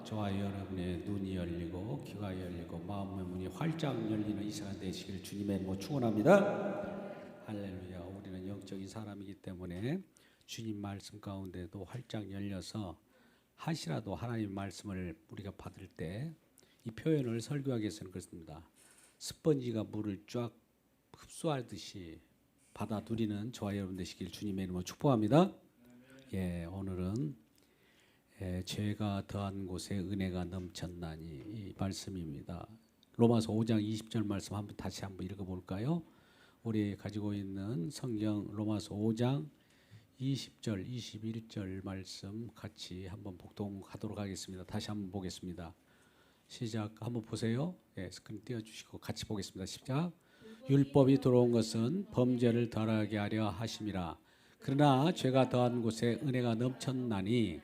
저와 여러분의 눈이 열리고 귀가 열리고 마음의 문이 활짝 열리는 이 시간 되시기를 주님의 이름으로 축원합니다. 할렐루야. 우리는 영적인 사람이기 때문에 주님 말씀 가운데도 활짝 열려서 한시라도 하나님 말씀을 우리가 받을 때 이 표현을 설교하기 위해서는 그렇습니다. 스펀지가 물을 쫙 흡수하듯이 받아 누리는 저와 여러분 되시길 주님의 이름으로 축복합니다. 오늘은 죄가 더한 곳에 은혜가 넘쳤나니 이 말씀입니다. 로마서 5장 20절 말씀 다시 한번 읽어볼까요? 우리 가지고 있는 성경 로마서 5장 20절 21절 말씀 같이 한번 복독하도록 하겠습니다. 다시 한번 보겠습니다. 시작. 한번 보세요. 스크린 띄워주시고 같이 보겠습니다. 시작. 율법이 들어온 것은 범죄를 덜하게 하려 하심이라. 그러나 죄가 더한 곳에 은혜가 넘쳤나니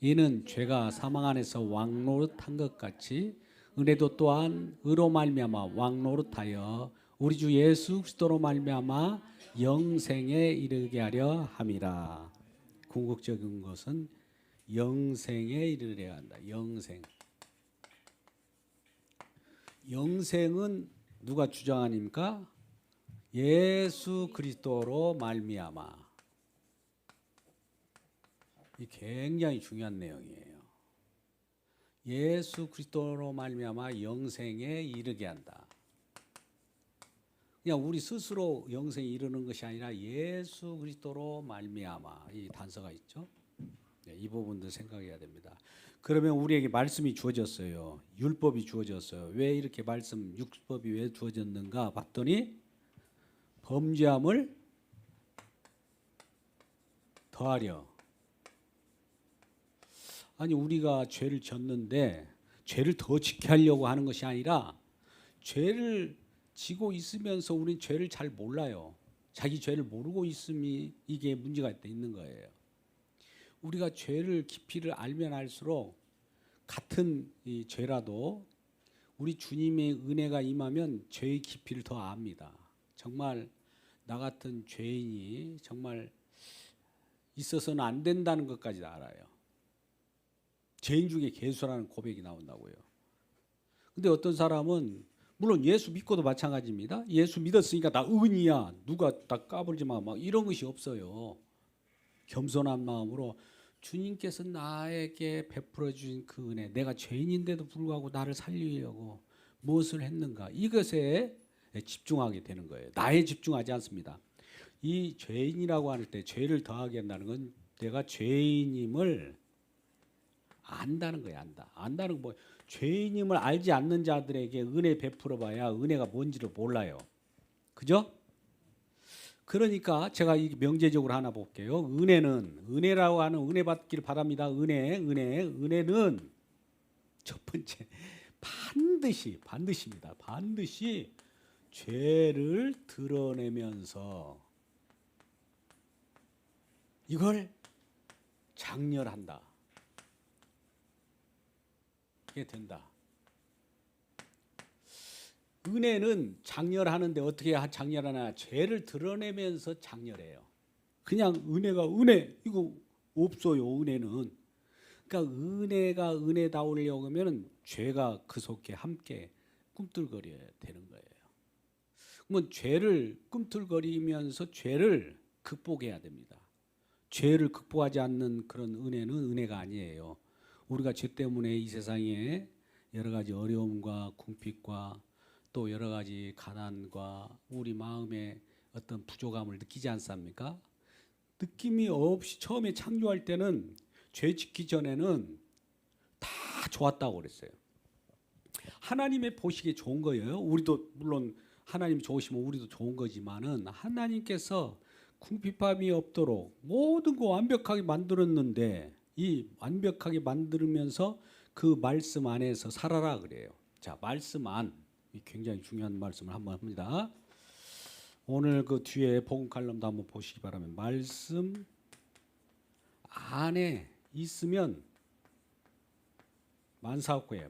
이는 죄가 사망 안에서 왕노릇한 것 같이 은혜도 또한 의로 말미암아 왕노릇하여 우리 주 예수 그리스도로 말미암아 영생에 이르게 하려 함이라. 궁극적인 것은 영생에 이르려 한다. 영생은 누가 주장하니까? 예수 그리스도로 말미암아. 이 굉장히 중요한 내용이에요. 예수 그리스도로 말미암아 영생에 이르게 한다. 그냥 우리 스스로 영생에 이르는 것이 아니라 예수 그리스도로 말미암아 이 단서가 있죠. 이 부분도 생각해야 됩니다. 그러면 우리에게 말씀이 주어졌어요. 율법이 주어졌어요. 왜 이렇게 율법이 왜 주어졌는가 봤더니 범죄함을 더하려. 아니 우리가 죄를 졌는데 죄를 더 지게 하려고 하는 것이 아니라 죄를 지고 있으면서 우리는 죄를 잘 몰라요. 자기 죄를 모르고 있음이 이게 문제가 있는 거예요. 우리가 죄를 깊이를 알면 알수록 같은 이 죄라도 우리 주님의 은혜가 임하면 죄의 깊이를 더 압니다. 정말 나 같은 죄인이 정말 있어서는 안 된다는 것까지 알아요. 죄인 중에 괴수라는 고백이 나온다고요. 근데 어떤 사람은 물론 예수 믿고도 마찬가지입니다. 예수 믿었으니까 나 의인이야. 누가 나 까불지 마. 막 이런 것이 없어요. 겸손한 마음으로 주님께서 나에게 베풀어 주신 그 은혜, 내가 죄인인데도 불구하고 나를 살리려고 무엇을 했는가? 이것에 집중하게 되는 거예요. 나에 집중하지 않습니다. 이 죄인이라고 할 때 죄를 더하게 한다는 건 내가 죄인임을 안다는 거예요. 안다는 건 뭐 죄인임을 알지 않는 자들에게 은혜 베풀어 봐야 은혜가 뭔지를 몰라요. 그죠? 그러니까 제가 이 명제적으로 하나 볼게요. 은혜라고 하는 은혜 받기를 바랍니다. 은혜는 첫 번째 반드시입니다. 반드시 죄를 드러내면서 이걸 장렬한다. 이게 된다. 은혜는 장렬하는데 어떻게 장렬하나? 죄를 드러내면서 장렬해요. 그냥 은혜 이거 없어요. 은혜는. 그러니까 은혜가 은혜다우려고 하면 죄가 그 속에 함께 꿈틀거려야 되는 거예요. 그러면 죄를 꿈틀거리면서 죄를 극복해야 됩니다. 죄를 극복하지 않는 그런 은혜는 은혜가 아니에요. 우리가 죄 때문에 이 세상에 여러 가지 어려움과 궁핍과 또 여러 가지 가난과 우리 마음에 어떤 부족함을 느끼지 않습니까? 느낌이 없이 처음에 창조할 때는 죄 짓기 전에는 다 좋았다고 그랬어요. 하나님의 보시기에 좋은 거예요. 우리도 물론 하나님이 좋으시면 우리도 좋은 거지만은 하나님께서 궁핍함이 없도록 모든 거 완벽하게 만들었는데 이 완벽하게 만들면서 그 말씀 안에서 살아라 그래요. 자, 말씀 안. 굉장히 중요한 말씀을 한번 합니다. 오늘 그 뒤에 복음 칼럼도 한번 보시기 바랍니다. 말씀 안에 있으면 만사오케이.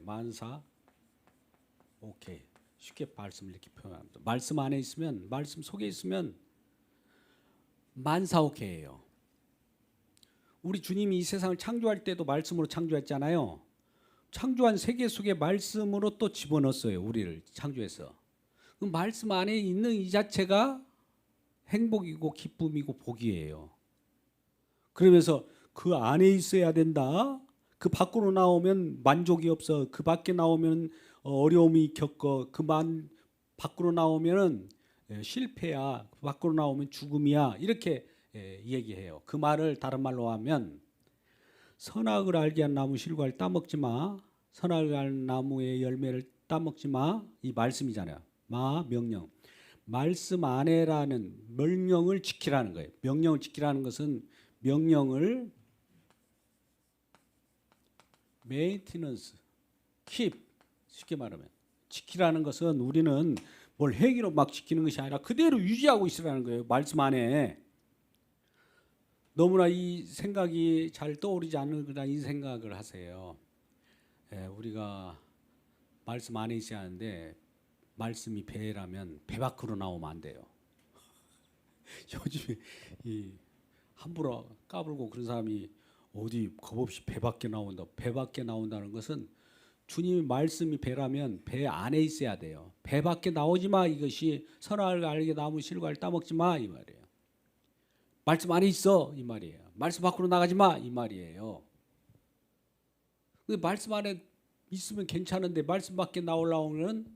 오케이. 쉽게 말씀을 이렇게 표현합니다. 말씀 안에 있으면, 말씀 속에 있으면 만사오케이예요. 우리 주님이 이 세상을 창조할 때도 말씀으로 창조했잖아요. 창조한 세계 속의 말씀으로 또 집어넣었어요. 우리를 창조해서. 그 말씀 안에 있는 이 자체가 행복이고 기쁨이고 복이에요. 그러면서 그 안에 있어야 된다. 그 밖으로 나오면 만족이 없어. 그 밖에 나오면 어려움이 겪어. 밖으로 나오면은 실패야. 그 밖으로 나오면 죽음이야. 이렇게 얘기해요. 그 말을 다른 말로 하면 선악을 알게 한 나무 실과를 따먹지 마. 선악을 알 나무의 열매를 따먹지 마. 이 말씀이잖아요. 명령. 말씀 안에라는 명령을 지키라는 거예요. 명령을 지키라는 것은 명령을 메인티넌스, keep 쉽게 말하면 지키라는 것은 우리는 뭘 행위로 막 지키는 것이 아니라 그대로 유지하고 있으라는 거예요. 말씀 안에. 너무나 이 생각이 잘 떠오르지 않는구나 이 생각을 하세요. 우리가 말씀 안에 있어야 하는데 말씀이 배라면 배 밖으로 나오면 안 돼요. 요즘에 함부로 까불고 그런 사람이 어디 겁없이 배 밖에 나온다. 배 밖에 나온다는 것은 주님의 말씀이 배라면 배 안에 있어야 돼요. 배 밖에 나오지 마. 이것이 선악을 알게 나무 실과를 따먹지 마 이 말이에요. 말씀 안에 있어 이 말이에요. 말씀 밖으로 나가지 마 이 말이에요. 근데 말씀 안에 있으면 괜찮은데 말씀 밖에 나오려면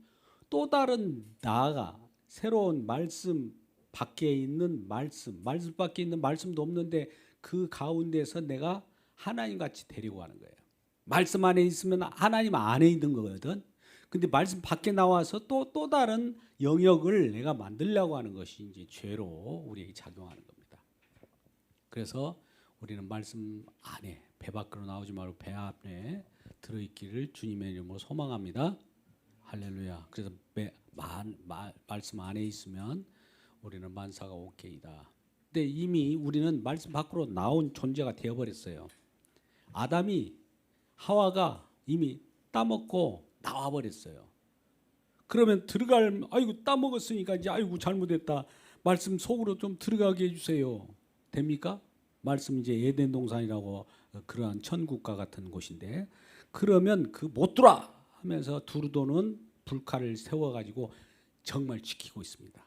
또 다른 나아가 새로운 말씀 밖에 있는 말씀 밖에 있는 말씀도 없는데 그 가운데서 내가 하나님 같이 데리고 가는 거예요. 말씀 안에 있으면 하나님 안에 있는 거거든. 근데 말씀 밖에 나와서 또 다른 영역을 내가 만들려고 하는 것이 이제 죄로 우리에게 작용하는 겁니다. 그래서 우리는 말씀 안에 배 밖으로 나오지 말고 배 안에 들어있기를 주님의 이름으로 소망합니다. 할렐루야. 그래서 말씀 안에 있으면 우리는 만사가 오케이다. 근데 이미 우리는 말씀 밖으로 나온 존재가 되어버렸어요. 아담이 하와가 이미 따먹고 나와버렸어요. 그러면 아이고 따먹었으니까 이제 아이고 잘못했다. 말씀 속으로 좀 들어가게 해주세요. 됩니까? 말씀 이제 에덴 동산이라고 그러한 천국과 같은 곳인데 그러면 그 못 들어와 하면서 두루도는 불칼을 세워가지고 정말 지키고 있습니다.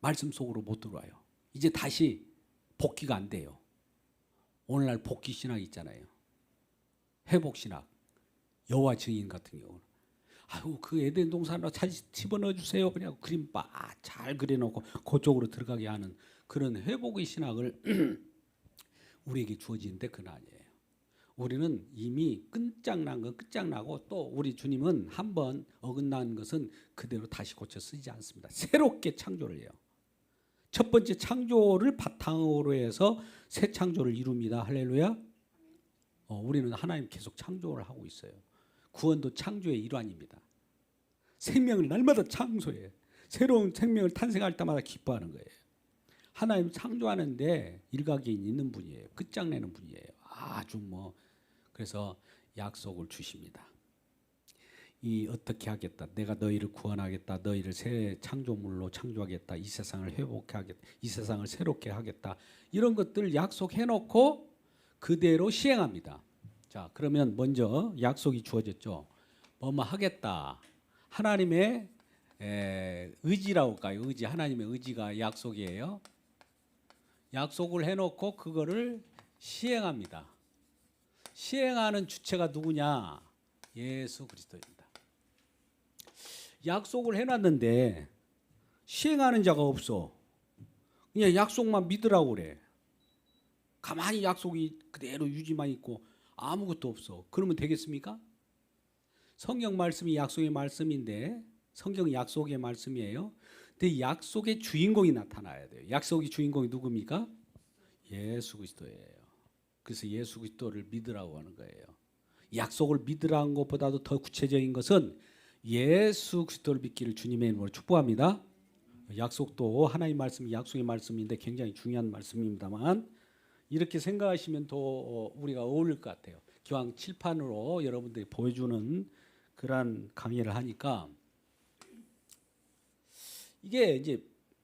말씀 속으로 못 들어와요. 이제 다시 복귀가 안 돼요. 오늘날 복귀 신학 있잖아요. 회복 신학, 여호와 증인 같은 경우는 아유 그 에덴 동산으로 다시 집어넣어 주세요. 그냥 그림 잘 그려놓고 그쪽으로 들어가게 하는 그런 회복의 신학을 우리에게 주어지는데 그건 아니에요. 우리는 이미 끝장난 건 끝장나고 또 우리 주님은 한번 어긋난 것은 그대로 다시 고쳐 쓰지 않습니다. 새롭게 창조를 해요. 첫 번째 창조를 바탕으로 해서 새 창조를 이룹니다. 할렐루야. 우리는 하나님 계속 창조를 하고 있어요. 구원도 창조의 일환입니다. 생명을 날마다 창조해요. 새로운 생명을 탄생할 때마다 기뻐하는 거예요. 하나님 창조하는데 일각이 있는 분이에요. 끝장내는 분이에요. 아주 그래서 약속을 주십니다. 어떻게 하겠다. 내가 너희를 구원하겠다. 너희를 새 창조물로 창조하겠다. 이 세상을 회복하겠다. 이 세상을 새롭게 하겠다. 이런 것들 약속해놓고 그대로 시행합니다. 자, 그러면 먼저 약속이 주어졌죠. 뭐뭐 하겠다. 하나님의 의지라고 할까요? 의지. 하나님의 의지가 약속이에요. 약속을 해놓고 그거를 시행합니다. 시행하는 주체가 누구냐? 예수 그리스도입니다. 약속을 해놨는데 시행하는 자가 없어. 그냥 약속만 믿으라고 그래. 가만히 약속이 그대로 유지만 있고 아무것도 없어. 그러면 되겠습니까? 성경 말씀이 약속의 말씀인데 성경은 약속의 말씀이에요. 근데 약속의 주인공이 나타나야 돼요. 약속의 주인공이 누굽니까? 예수 그리스도예요. 그래서 예수 그리스도를 믿으라고 하는 거예요. 약속을 믿으라는 것보다도 더 구체적인 것은 예수 그리스도를 믿기를 주님의 이름으로 축복합니다. 약속도 하나님의 말씀이 약속의 말씀인데 굉장히 중요한 말씀입니다만 이렇게 생각하시면 더 우리가 어울릴 것 같아요. 기왕 칠판으로 여러분들이 보여주는 그러한 강의를 하니까 이게 이제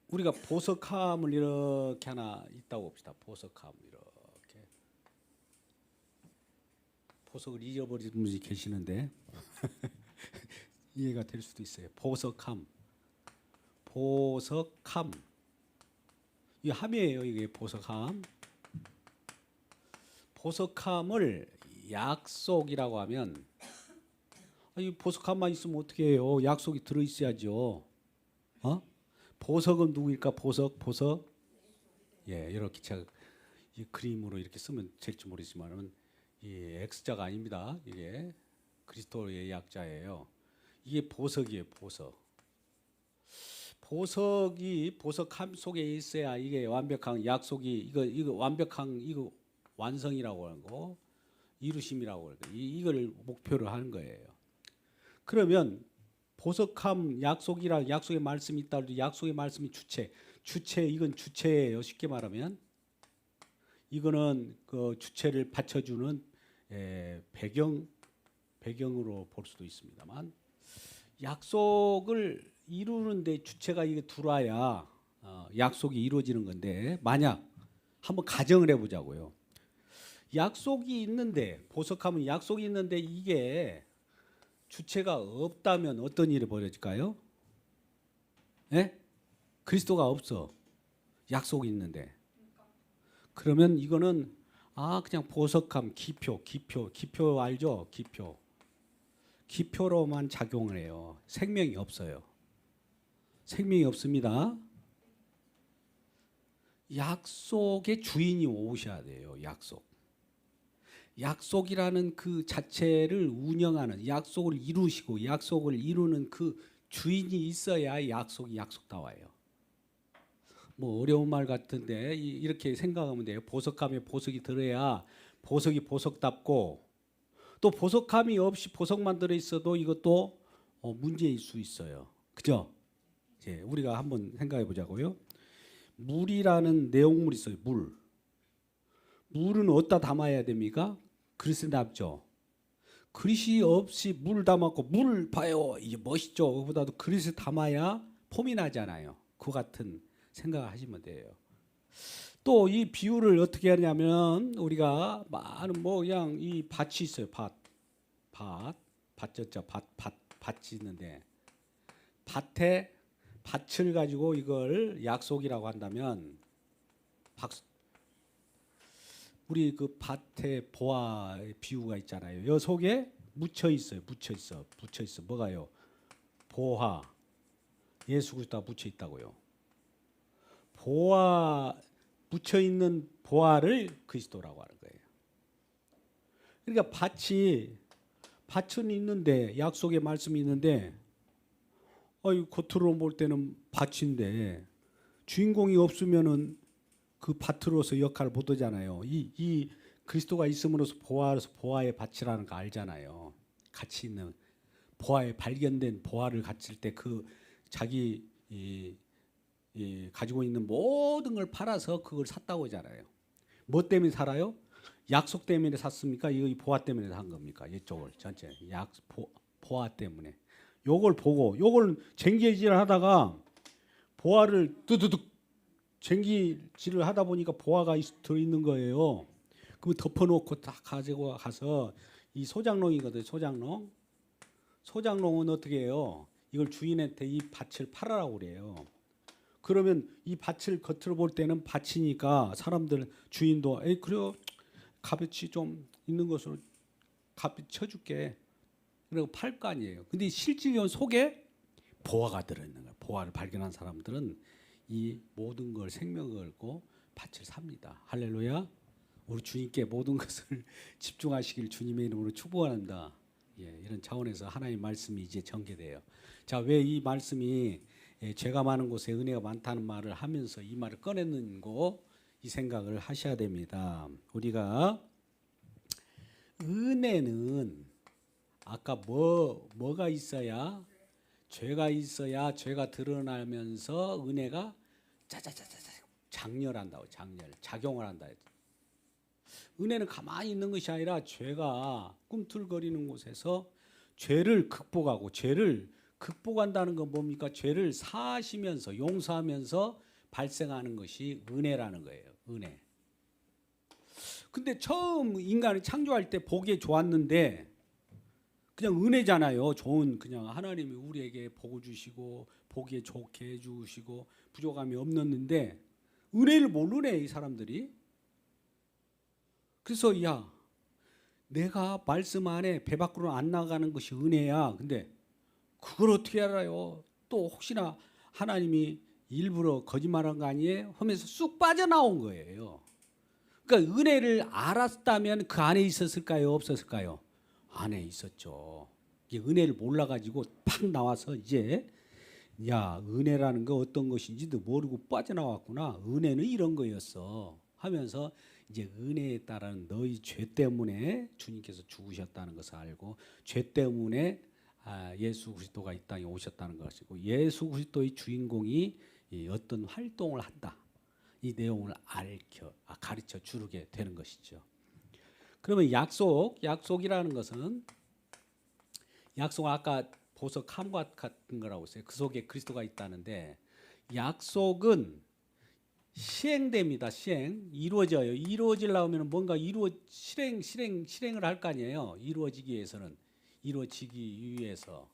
우리가 보석함을 이렇게 하나 있다고 봅시다. 보석함 이렇게 보석을 잊어버린 분이 계시는데 이해가 될 수도 있어요. 보석함, 보석함. 이 함이에요. 이게 보석함. 보석함을 약속이라고 하면 아니 보석함만 있으면 어떻게 해요? 약속이 들어 있어야죠. 보석은 누구일까? 보석. 예, 이렇게 제가 이 그림으로 이렇게 쓰면 될지 모르지만은 이 X자가 아닙니다. 이게 그리스도의 약자예요. 이게 보석이에요. 보석이 보석함 속에 있어야 이게 완벽한 약속이 이거 완벽한 이거 완성이라고 하는 거, 이루심이라고 하는 거, 이걸 목표로 하는 거예요. 그러면 보석함 약속이랑 약속의 말씀이 있다 해도 약속의 말씀이 주체 이건 주체예요. 쉽게 말하면 이거는 그 주체를 받쳐주는 배경으로 볼 수도 있습니다만 약속을 이루는데 주체가 이게 들어와야 약속이 이루어지는 건데 만약 한번 가정을 해보자고요. 약속이 있는데 보석함은 약속이 있는데 이게 주체가 없다면 어떤 일이 벌어질까요? 예? 그리스도가 없어. 약속이 있는데. 그러면 이거는 그냥 보석함, 기표 알죠? 기표로만 작용을 해요. 생명이 없어요. 생명이 없습니다. 약속의 주인이 오셔야 돼요. 약속이라는 그 자체를 운영하는 약속을 이루시고 약속을 이루는 그 주인이 있어야 약속이 약속다워요. 뭐 어려운 말 같은데 이렇게 생각하면 돼요. 보석함에 보석이 들어야 보석이 보석답고 또 보석함이 없이 보석만 들어 있어도 이것도 문제일 수 있어요. 그죠? 우리가 한번 생각해 보자고요. 물이라는 내용물이 있어요. 물은 어디다 담아야 됩니까? 그릇에 담죠. 그릇이 없이 물 담았고 물 봐요. 이게 멋있죠. 그보다도 그릇에 담아야 폼이 나잖아요. 그 같은 생각을 하시면 돼요. 또 이 비유를 어떻게 하냐면 우리가 많은 뭐 그냥 이 밭이 있어요. 밭이 있는데 밭을 가지고 이걸 약속이라고 한다면 우리 그 밭에 보화의 비유가 있잖아요. 여 속에 묻혀 있어. 뭐가요? 보화. 예수 그리스도가 묻혀 있다고요. 보화 묻혀 있는 보화를 그리스도라고 하는 거예요. 그러니까 밭은 있는데 약속의 말씀이 있는데 겉으로 볼 때는 밭인데 주인공이 없으면은 그 밭으로서 역할을 못 하잖아요. 이 그리스도가 있음으로써 보화의 밭이라는 거 알잖아요. 가치 있는 보화에 발견된 보화를 가질 때 그 자기 가지고 있는 모든 걸 팔아서 그걸 샀다고 하잖아요. 뭐 때문에 살아요? 약속 때문에 샀습니까? 이 보화 때문에 산 겁니까? 이쪽을 전체 보화 때문에. 요걸 보고 요걸 쟁개질을 하다가 보화를 두두둑 쟁기질을 하다 보니까 보화가 들어 있는 거예요. 그럼 덮어놓고 딱 가지고 가서 이 소장농이거든요. 소장농은 어떻게 해요? 이걸 주인한테 이 밭을 팔아라고 그래요. 그러면 이 밭을 겉으로 볼 때는 밭이니까 사람들 주인도 그래요. 값어치 좀 있는 것으로 값이 쳐줄게. 그리고 팔 거 아니에요. 근데 실질적인 속에 보화가 들어있는 거예요. 보화를 발견한 사람들은 이 모든 걸 생명을 걸고 밭을 삽니다. 할렐루야. 우리 주님께 모든 것을 집중하시길 주님의 이름으로 축복합니다. 이런 차원에서 하나님의 말씀이 이제 전개돼요. 자, 왜 이 말씀이 죄가 많은 곳에 은혜가 많다는 말을 하면서 이 말을 꺼냈는고 이 생각을 하셔야 됩니다. 우리가 은혜는 아까 뭐가 있어야 죄가 있어야 죄가 드러나면서 은혜가 작용을 한다. 은혜는 가만히 있는 것이 아니라 죄가 꿈틀거리는 곳에서 죄를 극복한다는 건 뭡니까? 죄를 사하시면서 용서하면서 발생하는 것이 은혜라는 거예요. 은혜. 근데 처음 인간을 창조할 때 보기에 좋았는데 그냥 은혜잖아요. 좋은 그냥 하나님이 우리에게 복을 주시고 보기에 좋게 해주시고 부족함이 없는데 은혜를 모르네 이 사람들이. 그래서 야 내가 말씀 안에 배 밖으로 안 나가는 것이 은혜야. 근데 그걸 어떻게 알아요? 또 혹시나 하나님이 일부러 거짓말한 거 아니에요? 하면서 쑥 빠져나온 거예요. 그러니까 은혜를 알았다면 그 안에 있었을까요? 없었을까요? 안에 있었죠. 은혜를 몰라가지고 팍 나와서 이제 야 은혜라는 거 어떤 것인지도 모르고 빠져나왔구나. 은혜는 이런 거였어 하면서 이제 은혜에 따른 너희 죄 때문에 주님께서 죽으셨다는 것을 알고 죄 때문에 예수 그리스도가 이 땅에 오셨다는 것이고 예수 그리스도의 주인공이 어떤 활동을 한다. 이 내용을 가르쳐 주게 되는 것이죠. 그러면 약속이라는 것은 약속은 아까 보석 함과 같은 거라고 했어요. 그 속에 그리스도가 있다는데 약속은 시행됩니다. 이루어져요. 이루어지려면 뭔가 실행을 할 거 아니에요. 이루어지기 위해서는 이루어지기 위해서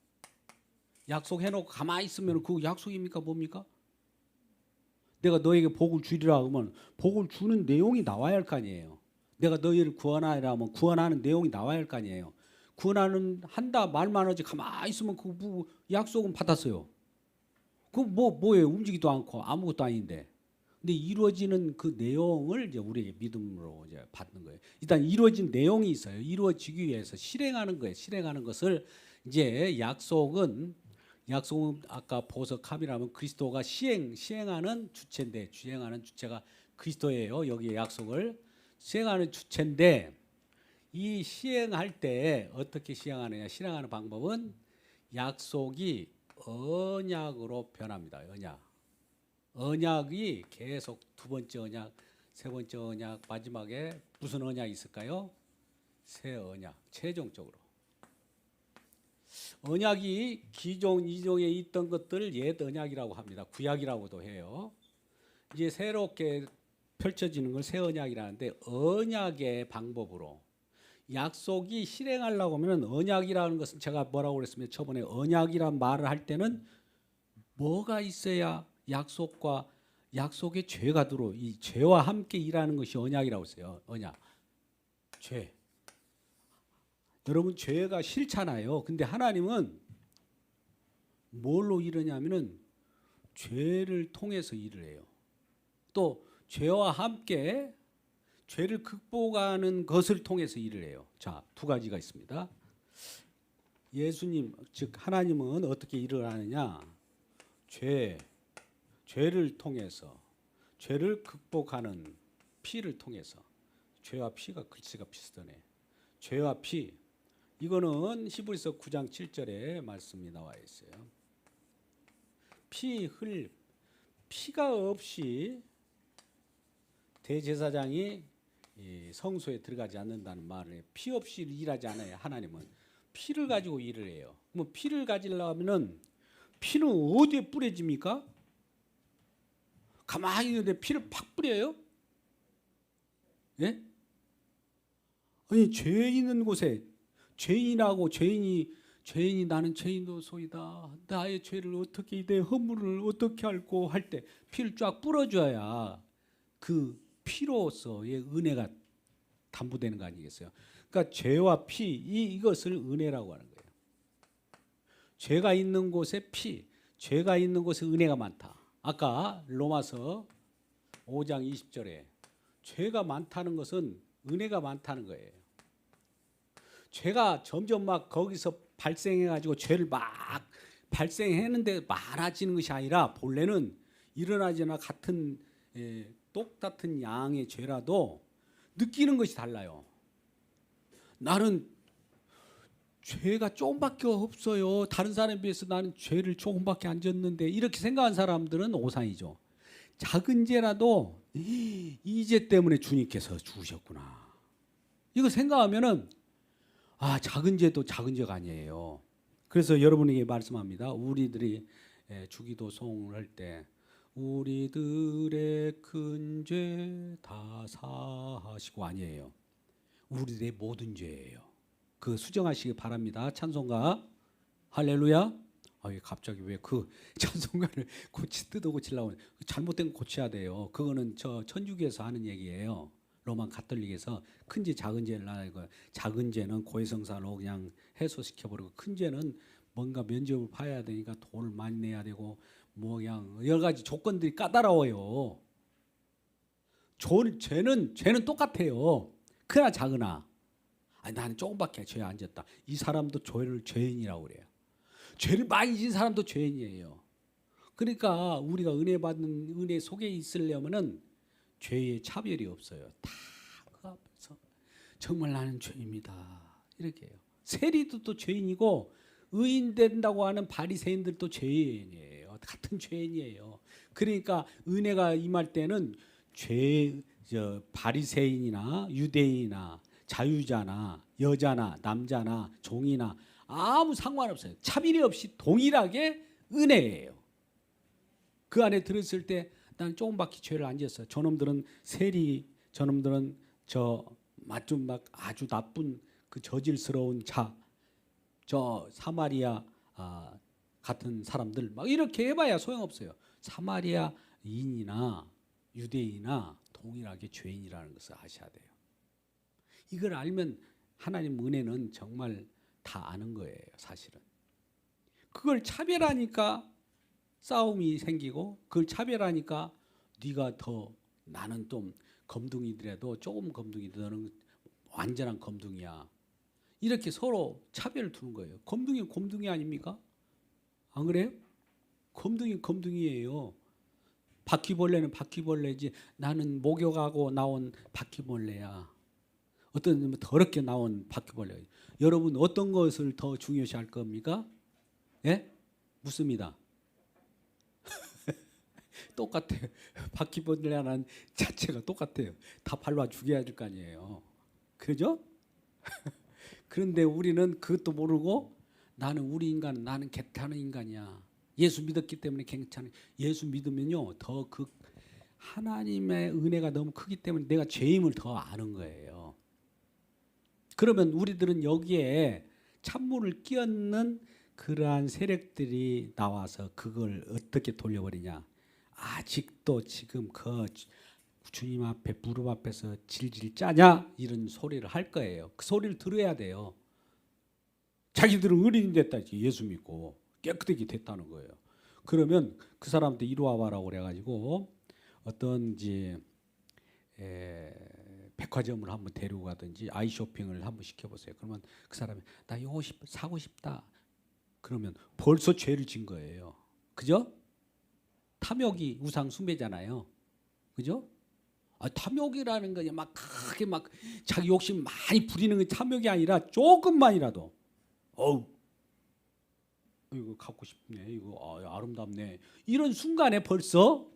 약속해놓고 가만히 있으면 그 약속입니까 뭡니까? 내가 너에게 복을 주리라 하면 복을 주는 내용이 나와야 할 거 아니에요. 내가 너희를 구원하리라 하면 구원하는 내용이 나와야 할 거 아니에요. 구원하는 한다 말만 하지 가만히 있으면 그 약속은 받았어요. 그 뭐예요? 움직이도 않고 아무것도 아닌데. 근데 이루어지는 그 내용을 이제 우리에게 믿음으로 이제 받는 거예요. 일단 이루어진 내용이 있어요. 이루어지기 위해서 실행하는 거예요. 실행하는 것을 이제 약속은 아까 보석함이라면 그리스도가 시행하는 주체인데 주행하는 주체가 그리스도예요. 여기에 약속을 시행하는 주체인데 이 시행할 때 어떻게 시행하느냐? 실행하는 방법은 약속이 언약으로 변합니다. 언약이 계속 두 번째 언약, 세 번째 언약, 마지막에 무슨 언약이 있을까요? 새 언약, 최종적으로. 언약이 기존 이종에 있던 것들을 옛 언약이라고 합니다. 구약이라고도 해요. 이제 새롭게 펼쳐지는 걸 새 언약이라는데 언약의 방법으로 약속이 실행하려고 하면 언약이라는 것은 제가 뭐라고 그랬습니까? 저번에 언약이란 말을 할 때는 뭐가 있어야 약속과 약속에 죄가 들어 이 죄와 함께 일하는 것이 언약이라고 했어요. 언약. 죄. 여러분 죄가 싫잖아요. 근데 하나님은 뭘로 일하냐면은 죄를 통해서 일을 해요. 또 죄와 함께 죄를 극복하는 것을 통해서 일을 해요. 자, 두 가지가 있습니다. 예수님 즉 하나님은 어떻게 일을 하느냐? 죄를 통해서 죄를 극복하는 피를 통해서 죄와 피가 글씨가 비슷하네. 죄와 피 이거는 히브리서 9장 7절에 말씀이 나와 있어요. 피가 없이 대제사장이 성소에 들어가지 않는다는 말을 해요. 피 없이 일하지 않아요. 하나님은 피를 가지고 일을 해요. 뭐 피를 가지려면은 피는 어디에 뿌려집니까? 가만히 있는데 피를 팍 뿌려요? 예? 아니 죄 있는 곳에 죄인이 나는 죄인도소이다. 나의 죄를 어떻게 내 허물을 어떻게 알고 할 때 피를 쫙 뿌려줘야 그 피로서의 은혜가 담보되는 거 아니겠어요? 그러니까 죄와 피 이것을 은혜라고 하는 거예요. 죄가 있는 곳에 죄가 있는 곳에 은혜가 많다. 아까 로마서 5장 20절에 죄가 많다는 것은 은혜가 많다는 거예요. 죄가 점점 막 거기서 발생해가지고 죄를 막 발생했는데 많아지는 것이 아니라 본래는 일어나지나 똑같은 양의 죄라도 느끼는 것이 달라요. 나는 죄가 조금밖에 없어요. 다른 사람에 비해서 나는 죄를 조금밖에 안 졌는데 이렇게 생각한 사람들은 오산이죠. 작은 죄라도 이 죄 때문에 주님께서 죽으셨구나. 이거 생각하면은 작은 죄도 작은 죄가 아니에요. 그래서 여러분에게 말씀합니다. 우리들이 주기도 송을 할 때 우리들의 큰 죄 다 사하시고 아니에요. 우리들의 모든 죄예요. 그 수정하시기 바랍니다. 찬송가 할렐루야. 갑자기 왜 그 찬송가를 뜯어 고치려고 잘못된 거 고쳐야 돼요. 그거는 저 천주교에서 하는 얘기예요. 로만 가톨릭에서 큰 죄 작은 죄를 나누고 작은 죄는 고해성사로 그냥 해소시켜 버리고 큰 죄는 뭔가 면접을 봐야 되니까 돈을 많이 내야 되고 뭐 그냥 여러 가지 조건들이 까다로워요. 죄는 똑같아요. 크나 작으나. 나는 조금밖에 죄에 안 졌다. 이 사람도 죄인이라고 그래요. 죄를 많이 진 사람도 죄인이에요. 그러니까 우리가 은혜 받는 은혜 속에 있으려면은 죄의 차별이 없어요. 다 그 앞에서 정말 나는 죄입니다. 이렇게 해요. 세리도 또 죄인이고 의인 된다고 하는 바리새인들도 죄인이에요. 같은 죄인이에요. 그러니까 은혜가 임할 때는 바리새인이나 유대인이나 자유자나 여자나 남자나 종이나 아무 상관없어요. 차별이 없이 동일하게 은혜예요. 그 안에 들었을 때 난 조금밖에 죄를 안 지었어요. 저놈들은 저놈들은 아주 나쁜 그 저질스러운 저 사마리아 같은 사람들 막 이렇게 해봐야 소용없어요. 사마리아인이나 유대인이나 동일하게 죄인이라는 것을 아셔야 돼요. 이걸 알면 하나님 은혜는 정말 다 아는 거예요. 사실은 그걸 차별하니까 싸움이 생기고 그걸 차별하니까 네가 더 나는 좀 검둥이더라도 조금 검둥이도 너는 완전한 검둥이야. 이렇게 서로 차별을 두는 거예요. 검둥이 아닙니까? 안 그래요? 검둥이예요. 바퀴벌레는 바퀴벌레지 나는 목욕하고 나온 바퀴벌레야. 어떤 더럽게 나온 바퀴벌레. 여러분 어떤 것을 더 중요시할 겁니까? 예? 묻습니다. 똑같아요. 바퀴벌레라는 자체가 똑같아요. 다 밟아 죽여야 될 거 아니에요. 그죠? 그런데 우리는 그것도 모르고 우리 인간은 나는 괜찮은 인간이야. 예수 믿었기 때문에 괜찮은. 예수 믿으면요 더 그 하나님의 은혜가 너무 크기 때문에 내가 죄임을 더 아는 거예요. 그러면 우리들은 여기에 찬물을 끼얹는 그러한 세력들이 나와서 그걸 어떻게 돌려버리냐. 아직도 지금 그 주님 앞에 무릎 앞에서 질질 짜냐 이런 소리를 할 거예요. 그 소리를 들어야 돼요. 자기들은 의인이 됐다 예수 믿고 깨끗하게 됐다는 거예요. 그러면 그 사람한테 이리 와봐라고 그래가지고 어떤 백화점을 한번 데리고 가든지 아이쇼핑을 한번 시켜보세요. 그러면 그 사람이 나 이거 사고 싶다. 그러면 벌써 죄를 진 거예요. 그죠? 탐욕이 우상 숭배잖아요. 그죠? 탐욕이라는 거 막 크게 막 자기 욕심 많이 부리는 게 탐욕이 아니라 조금만이라도 이거 갖고 싶네. 이거 아름답네. 이런 순간에 벌써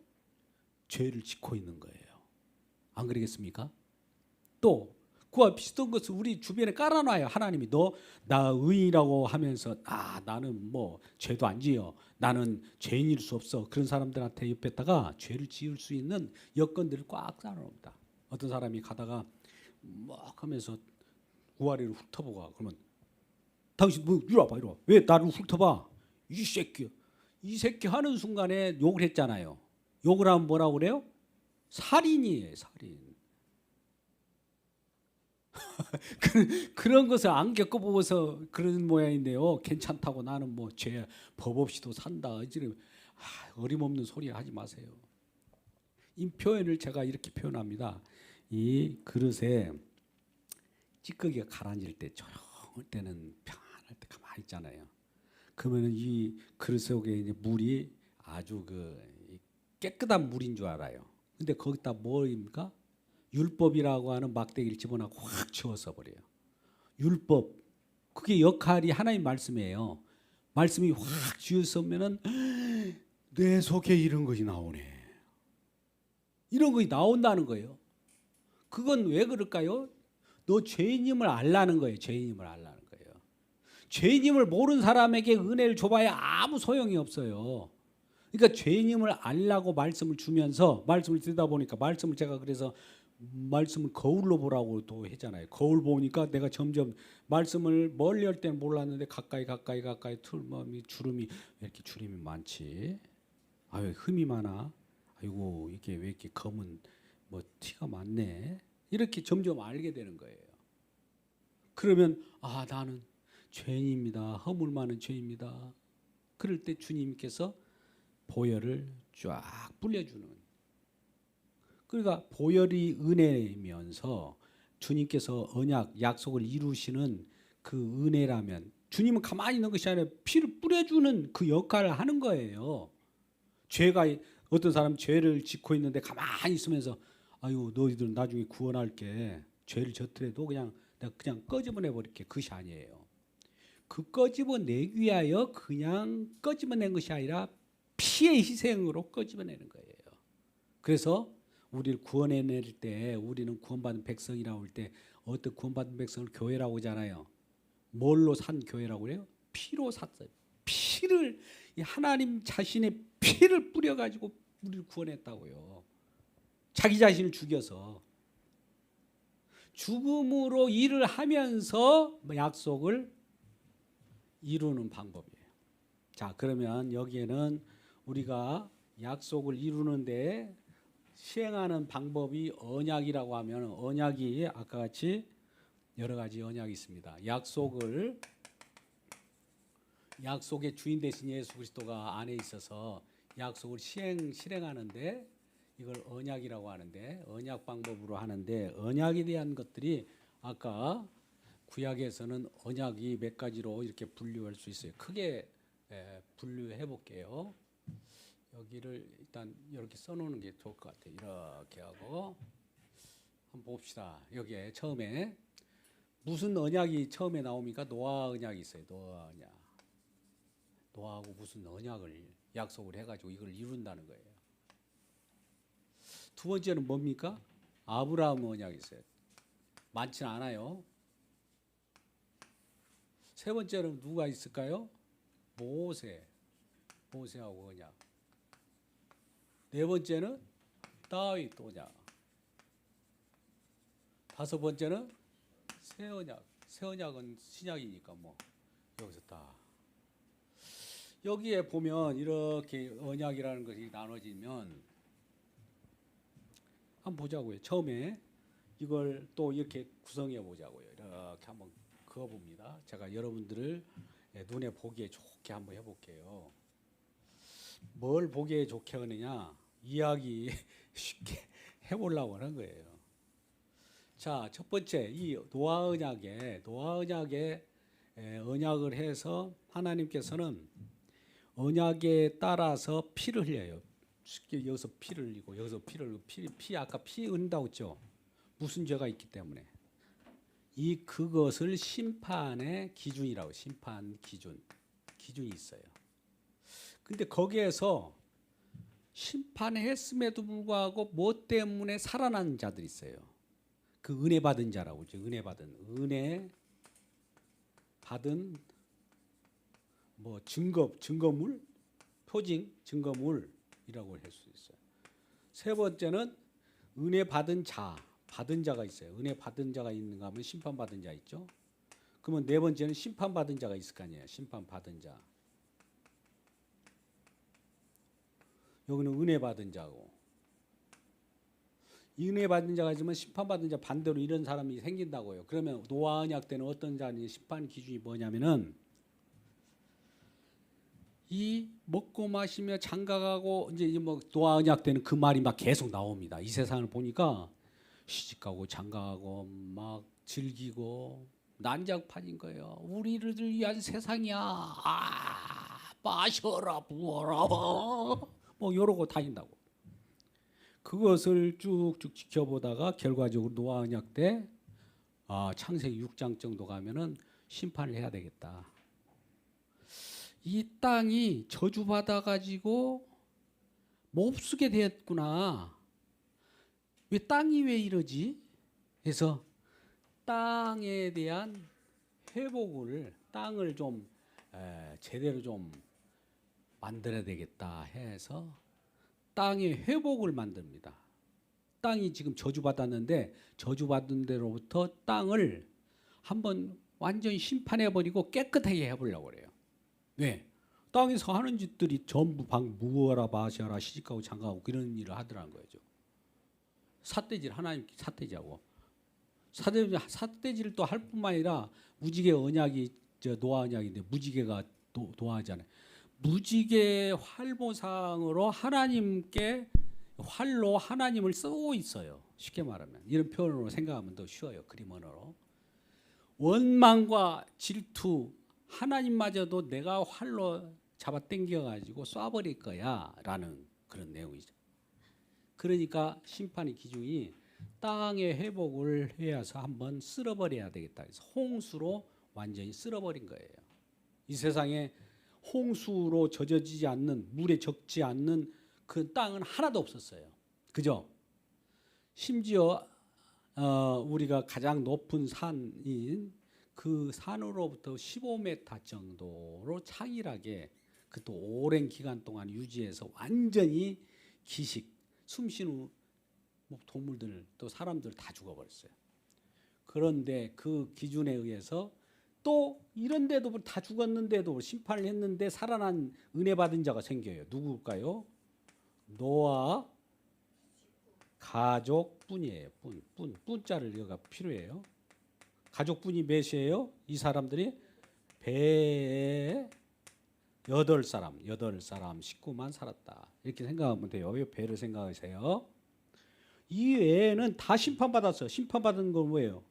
죄를 짓고 있는 거예요. 안 그러겠습니까? 또 그와 비슷한 것을 우리 주변에 깔아놔요. 하나님이 너 나 의인이라고 하면서 나는 뭐 죄도 안 지어. 나는 죄인일 수 없어. 그런 사람들한테 옆에다가 죄를 지을 수 있는 여건들을 꽉 쌓아놓습니다. 어떤 사람이 가다가 막 하면서 우아래를 훑어보고 그러면 당신 뭐 이리 와봐. 왜 나를 훑어봐? 이 새끼 하는 순간에 욕을 했잖아요. 욕을 하면 뭐라고 그래요? 살인이에요. 살인. 그런 것을 안 겪어보고서 그런 모양인데요. 괜찮다고 나는 뭐 죄 법 없이도 산다. 어림없는 소리 하지 마세요. 이 표현을 제가 이렇게 표현합니다. 이 그릇에 찌꺼기가 가라앉을 때 조용할 때는 평안할 때 가만히 있잖아요. 그러면 이 그릇 속에 이제 물이 아주 깨끗한 물인 줄 알아요. 근데 거기다 뭐입니까? 율법이라고 하는 막대기를 집어넣고 확 치워서 버려요. 율법, 그게 역할이 하나님 말씀이에요. 말씀이 확 쥐어서면은 내 속에 이런 것이 나오네. 이런 것이 나온다는 거예요. 그건 왜 그럴까요? 너 죄인임을 알라는 거예요. 죄인임을 알라는 거예요. 죄인임을 모르는 사람에게 은혜를 줘봐야 아무 소용이 없어요. 그러니까 죄인임을 알라고 말씀을 주면서 말씀을 듣다 보니까 말씀을 제가 그래서 말씀을 거울로 보라고 또 했잖아요. 거울 보니까 내가 점점 말씀을 멀리 할 때는 몰랐는데 가까이 틀머미 주름이 왜 이렇게 주름이 많지? 아유 흠이 많아. 아이고 이게 왜 이렇게 검은 뭐 티가 많네. 이렇게 점점 알게 되는 거예요. 그러면 아 나는 죄인입니다. 허물 많은 죄입니다. 그럴 때 주님께서 보혈을 쫙 뿌려주는. 그러니까 보혈이 은혜면서 주님께서 언약 약속을 이루시는 그 은혜라면 주님은 가만히 있는 것이 아니라 피를 뿌려주는 그 역할을 하는 거예요. 죄가 어떤 사람 죄를 짓고 있는데 가만히 있으면서 아유 너희들은 나중에 구원할게. 죄를 졌더라도 그냥 내가 그냥 꺼집어내 버릴게. 그것이 아니에요. 그 꺼집어내기 위하여 그냥 꺼집어낸 것이 아니라 피의 희생으로 꺼집어내는 거예요. 그래서 우리를 구원해낼 때 우리는 구원받은 백성이라고 할 때 어떤 구원받은 백성을 교회라고 하잖아요. 뭘로 산 교회라고 그래요? 피로 샀어요. 피를 하나님 자신의 피를 뿌려가지고 우리를 구원했다고요. 자기 자신을 죽여서 죽음으로 일을 하면서 약속을 이루는 방법이에요. 자, 그러면 여기에는 우리가 약속을 이루는데 시행하는 방법이 언약이라고 하면 언약이 아까 같이 여러 가지 언약이 있습니다. 약속의 주인 되신 예수 그리스도가 안에 있어서 약속을 실행하는데 이걸 언약이라고 하는데 언약 방법으로 하는데 언약에 대한 것들이 아까 구약에서는 언약이 몇 가지로 이렇게 분류할 수 있어요. 크게 분류해 볼게요. 여기를 일단 이렇게 써놓는 게 좋을 것 같아요. 이렇게 하고 한번 봅시다. 여기에 처음에 무슨 언약이 처음에 나옵니까? 노아 언약이 있어요. 노아 언약. 노아하고 무슨 언약을 약속을 해가지고 이걸 이룬다는 거예요. 두 번째는 뭡니까? 아브라함 언약이 있어요. 많지는 않아요. 세 번째는 누가 있을까요? 모세하고 언약. 네 번째는 다윗 언약. 다섯 번째는 새 언약. 새 언약은 신약이니까 뭐 여기서 다. 여기에 보면 이렇게 언약이라는 것이 나눠지면 한번 보자고요. 처음에 이걸 또 이렇게 구성해 보자고요. 이렇게 한번 그어봅니다. 제가 여러분들을 눈에 보기에 좋게 한번 해볼게요. 뭘 보기에 좋게 하느냐? 이야기 쉽게 해보려고 하는 거예요. 자, 첫 번째 이 노아 언약에 언약을 해서 하나님께서는 언약에 따라서 피를 흘려요. 쉽게 여기서 피를 흘리고 여기서 피를 흘리고 피 아까 피 흘린다고 했죠. 무슨 죄가 있기 때문에 그것을 심판의 기준이라고 심판 기준이 있어요. 근데 거기에서 심판했음에도 불구하고 뭐 때문에 살아난 자들이 있어요. 그 은혜 받은 자라고 하죠. 은혜 받은 뭐 증거물, 표징, 증거물이라고 할 수 있어요. 세 번째는 은혜 받은 자가 있어요. 은혜 받은 자가 있는가 하면 심판받은 자 있죠. 그러면 네 번째는 심판받은 자가 있을 거 아니에요. 심판받은 자. 여기는 은혜 받은 자고. 은혜 받은 자가 있으면 심판받은 자 반대로 이런 사람이 생긴다고요. 그러면 노아 언약 때는 어떤 자니 심판 기준이 뭐냐면은 이 먹고 마시며 장가가고 이제 뭐 노아 언약 때는 그 말이 막 계속 나옵니다. 이 세상을 보니까 시집가고 장가가고 막 즐기고 난장판인 거예요. 우리를 위한 세상이야. 마셔라 부어라 뭐 이러고 다닌다고. 그것을 쭉쭉 지켜보다가 결과적으로 노아 언약 때 창세기 6장 정도 가면은 심판을 해야 되겠다. 이 땅이 저주받아 가지고 몹쓰게 되었구나. 땅이 왜 이러지? 그래서 땅에 대한 회복을 땅을 좀 제대로 좀 만들어야 되겠다 해서 땅의 회복을 만듭니다. 땅이 지금 저주받았는데 저주받은 데로부터 땅을 한번 완전히 심판해버리고 깨끗하게 해보려고 그래요. 왜? 땅에서 하는 짓들이 전부 무어라 마시아라 시집가고 장가가고 그런 일을 하더라는 거죠. 삿대질 하나님 삿대질하고 삿대질을 또 할 뿐만 아니라 무지개 언약이 노아 언약인데 무지개가 노아잖아요. 무지개 활보상으로 하나님께 활로 하나님을 쓰고 있어요. 쉽게 말하면 이런 표현으로 생각하면 더 쉬워요. 그림 언어로. 원망과 질투 하나님마저도 내가 활로 잡아 당겨가지고 쏴버릴 거야 라는 그런 내용이죠. 그러니까 심판의 기준이 땅의 회복을 해서 한번 쓸어버려야 되겠다. 그래서 홍수로 완전히 쓸어버린 거예요. 이 세상에 홍수로 젖어지지 않는 물에 적지 않는 그 땅은 하나도 없었어요. 그죠? 심지어 우리가 가장 높은 산인 그 산으로부터 15m 정도로 창일하게 그 또 오랜 기간 동안 유지해서 완전히 기식, 숨쉬는 동물들 또 사람들 다 죽어버렸어요. 그런데 그 기준에 의해서 또 이런데도 다 죽었는데도 심판을 했는데 살아난 은혜 받은 자가 생겨요. 누굴까요? 노아 가족뿐이에요. 뿐자를 여기가 필요해요. 가족뿐이 몇이에요? 이 사람들이 배에 8사람 식구만 살았다. 이렇게 생각하면 돼요. 왜 배를 생각하세요? 이 외에는 다 심판받았어요. 심판받은 건 뭐예요?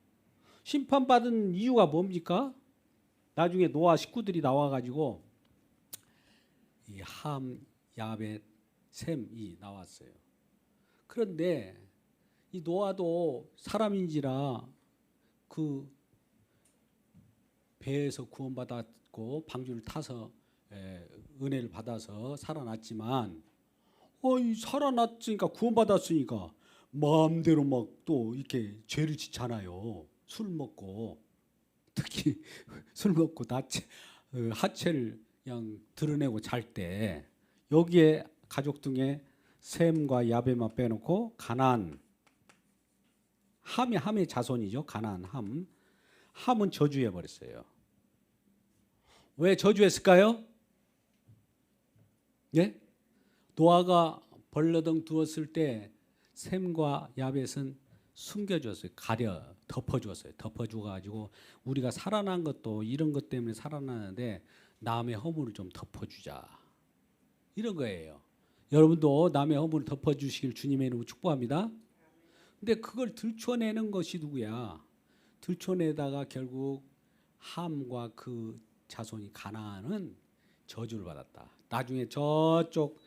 심판받은 이유가 뭡니까? 나중에 노아 식구들이 나와가지고 이 함, 야벳, 셈이 나왔어요. 그런데 이 노아도 사람인지라 그 배에서 구원받았고 방주를 타서 은혜를 받아서 살아났지만 살아났으니까 구원받았으니까 마음대로 막 또 이렇게 죄를 짓잖아요. 술 먹고 특히 술 먹고 하체를 그냥 드러내고 잘 때 여기에 가족 중에 셈과 야벳만 빼놓고 가나안 함의 자손이죠. 가나안 함은 저주해 버렸어요. 왜 저주했을까요? 예? 노아가 벌러덩 두었을 때 셈과 야벳은 숨겨줬어요. 덮어주었어요. 덮어줘가지고 우리가 살아난 것도 이런 것 때문에 살아나는데 남의 허물을 좀 덮어주자. 이런 거예요. 여러분도 남의 허물을 덮어주시길 주님의 이름으로 축복합니다. 근데 그걸 들춰내는 것이 누구야? 들춰내다가 결국 함과 그 자손이 가나안은 저주를 받았다. 나중에 저쪽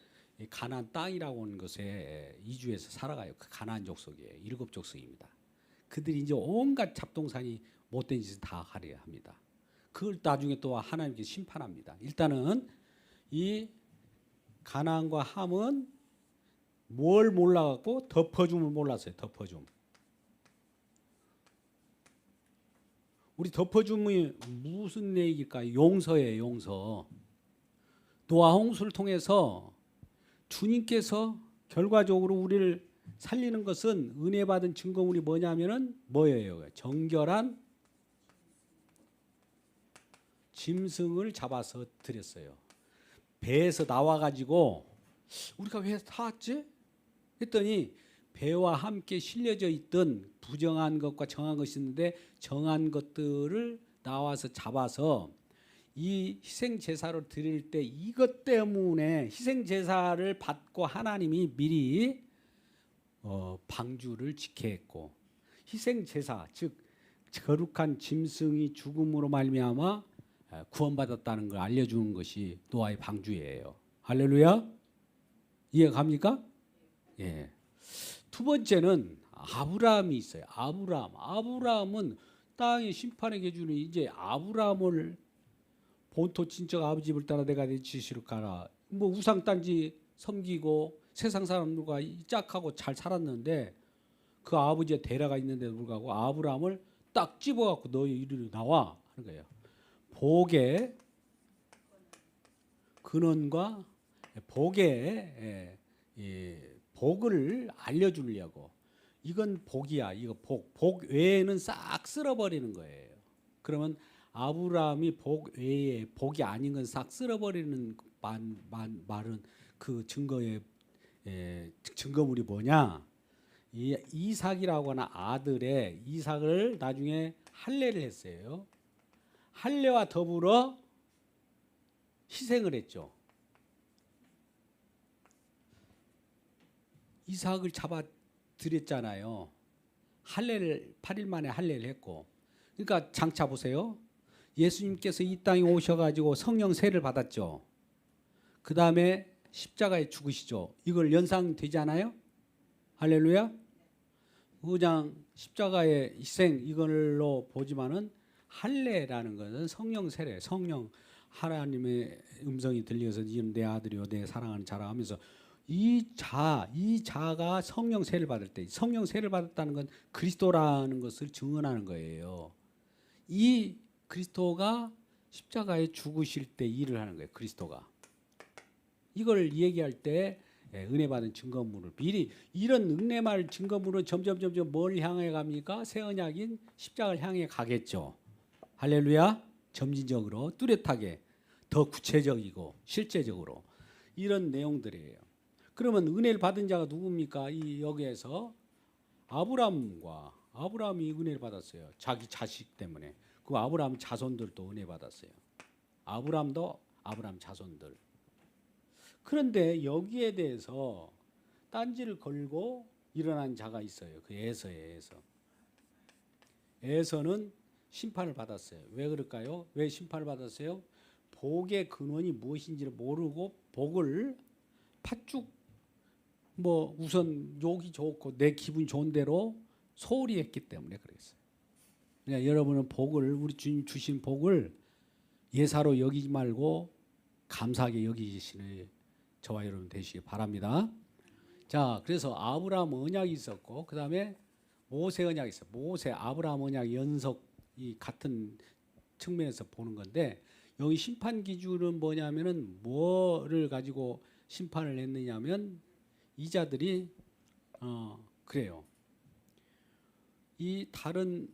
가나안 땅이라고 하는 것에 이주해서 살아가요. 그 가나안 족속이에요. 7족속입니다. 그들이 이제 온갖 잡동사니 못된 짓을 다 하려 합니다. 그걸 나중에 또 하나님께 심판합니다. 일단은 이 가나안과 함은 뭘 몰라갖고 덮어줌을 몰랐어요. 덮어줌. 우리 덮어줌이 무슨 얘기일까요? 용서예요. 용서. 노아 홍수를 통해서 주님께서 결과적으로 우리를 살리는 것은 은혜 받은 증거물이 뭐냐면은 뭐예요? 정결한 짐승을 잡아서 드렸어요. 배에서 나와가지고 우리가 왜 타왔지? 했더니 배와 함께 실려져 있던 부정한 것과 정한 것이 있는데 정한 것들을 나와서 잡아서 이 희생 제사를 드릴 때 이것 때문에 희생 제사를 받고 하나님이 미리 방주를 지켜야 했고 희생 제사 즉 거룩한 짐승이 죽음으로 말미암아 구원받았다는 걸 알려주는 것이 노아의 방주예요. 할렐루야. 이해 갑니까? 예. 두 번째는 아브라함이 있어요. 아브라함은 땅의 심판의 기준은 이제 아브라함을 본토 친척 아버지 집을 따라 내가 내 지시로 가라. 뭐 우상 단지 섬기고 세상 사람들과 짝하고 잘 살았는데 그 아버지의 대라가 있는데도 불구하고 아브라함을 딱 집어갖고 너희 이리로 나와 하는 거예요. 복의 근원과 복의 복을 알려주려고. 이건 복이야. 이거 복 외에는 싹 쓸어버리는 거예요. 그러면 아브라함이 복 외에 복이 아닌 건 싹 쓸어버리는 말은 그 증거물이 뭐냐? 이삭이라고 하는 아들의 이삭을 나중에 할례를 했어요. 할례와 더불어 희생을 했죠. 이삭을 잡아 드렸잖아요. 할례를 8일 만에 할례를 했고. 그러니까 장차 보세요. 예수님께서 이 땅에 오셔가지고 성령 세를 받았죠. 그 다음에 십자가에 죽으시죠. 이걸 연상되지 않아요? 할렐루야. 그냥 십자가의 희생 이걸로 보지만은 할례라는 것은 성령 세례, 성령 하나님의 음성이 들려서 이는 내 아들이요 내 사랑하는 자라 하면서 이 자가 성령 세를 받을 때, 성령 세를 받았다는 건 그리스도라는 것을 증언하는 거예요. 이 그리스도가 십자가에 죽으실 때 일을 하는 거예요. 그리스도가. 이걸 얘기할 때 은혜 받은 증거물을 미리, 이런 은혜 받은 증거물은 점점 뭘 향해 갑니까? 새 언약인 십자가를 향해 가겠죠. 할렐루야. 점진적으로 뚜렷하게 더 구체적이고 실제적으로 이런 내용들이에요. 그러면 은혜를 받은 자가 누굽니까? 이 여기에서 아브라함이 은혜를 받았어요. 자기 자식 때문에. 그 아브라함 자손들도 은혜 받았어요. 아브라함도 아브라함 자손들. 그런데 여기에 대해서 딴지를 걸고 일어난 자가 있어요. 그 에서예요. 에서는 심판을 받았어요. 왜 그럴까요? 왜 심판을 받았어요? 복의 근원이 무엇인지를 모르고 복을 팥죽 우선 욕이 좋고 내 기분 좋은 대로 소홀히 했기 때문에 그랬어요. 그러니까 여러분은 복을, 우리 주님 주신 복을 예사로 여기지 말고 감사하게 여기시는 저와 여러분 되시기 바랍니다. 자, 그래서 아브라함 언약이 있었고 그 다음에 모세 언약이 있어요. 모세, 아브라함 언약 연속이 같은 측면에서 보는 건데 여기 심판 기준은 뭐냐면은 뭐를 가지고 심판을 했느냐면 이 자들이 그래요. 이 다른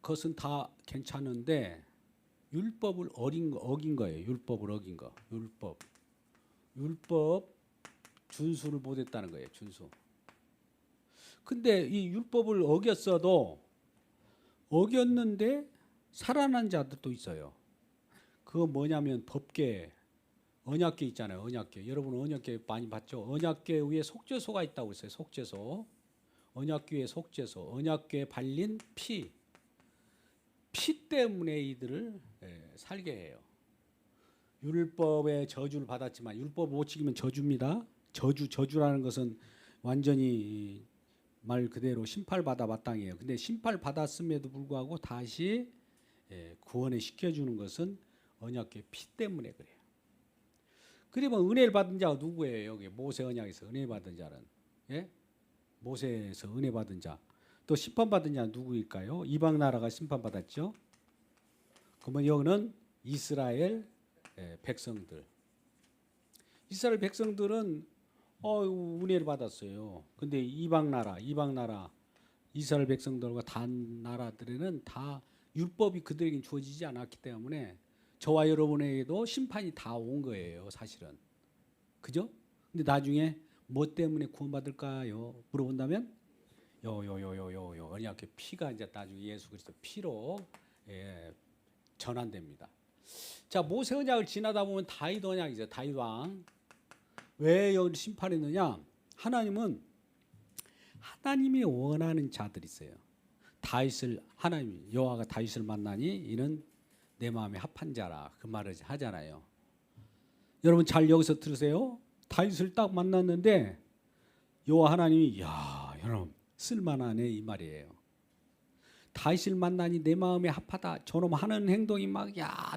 것은 다 괜찮은데 율법을 어긴 거예요. 율법을 어긴 거. 율법 준수를 못했다는 거예요. 준수. 근데 이 율법을 어겼는데 살아난 자들도 있어요. 그거 뭐냐면 법궤, 언약궤 있잖아요. 언약궤. 여러분 언약궤 많이 봤죠? 언약궤 위에 속죄소가 있다고 했어요. 속죄소. 언약궤의 속죄소. 언약궤에 발린 피 때문에 이들을 살게 해요. 율법의 저주를 받았지만 율법 못 지키면 저주입니다. 저주라는 것은 완전히 말 그대로 심판을 받아 마땅해요. 근데 심판을 받았음에도 불구하고 다시 구원을 시켜주는 것은 언약궤 피 때문에 그래요. 그러면 은혜를 받은 자가 누구예요? 여기 모세 언약에서 은혜 받은 자는 모세에서 은혜 받은 자. 또 심판받은 자는 누구일까요? 이방 나라가 심판받았죠. 그러면 여기는 이스라엘 백성들. 이스라엘 백성들은 은혜를 받았어요. 근데 이방 나라 이스라엘 백성들과 단 나라들에는 다 율법이 그들에게 주어지지 않았기 때문에 저와 여러분에게도 심판이 다 온 거예요, 사실은. 그죠? 근데 나중에 뭐 때문에 구원받을까요? 물어본다면 언약궤 피가 이제 나중에 예수 그리스도 피로 전환됩니다. 자, 모세 언약을 지나다 보면 다윗 언약이죠. 다윗 왕. 왜 여기 심판했느냐? 하나님은 하나님이 원하는 자들이 있어요. 여호와가 다윗을 만나니 이는 내 마음에 합한 자라 그 말을 하잖아요. 여러분 잘 여기서 들으세요. 다윗을 딱 만났는데 여호와 하나님이 여러분 쓸만하네 이 말이에요. 다윗을 만나니 내 마음에 합하다. 저놈 하는 행동이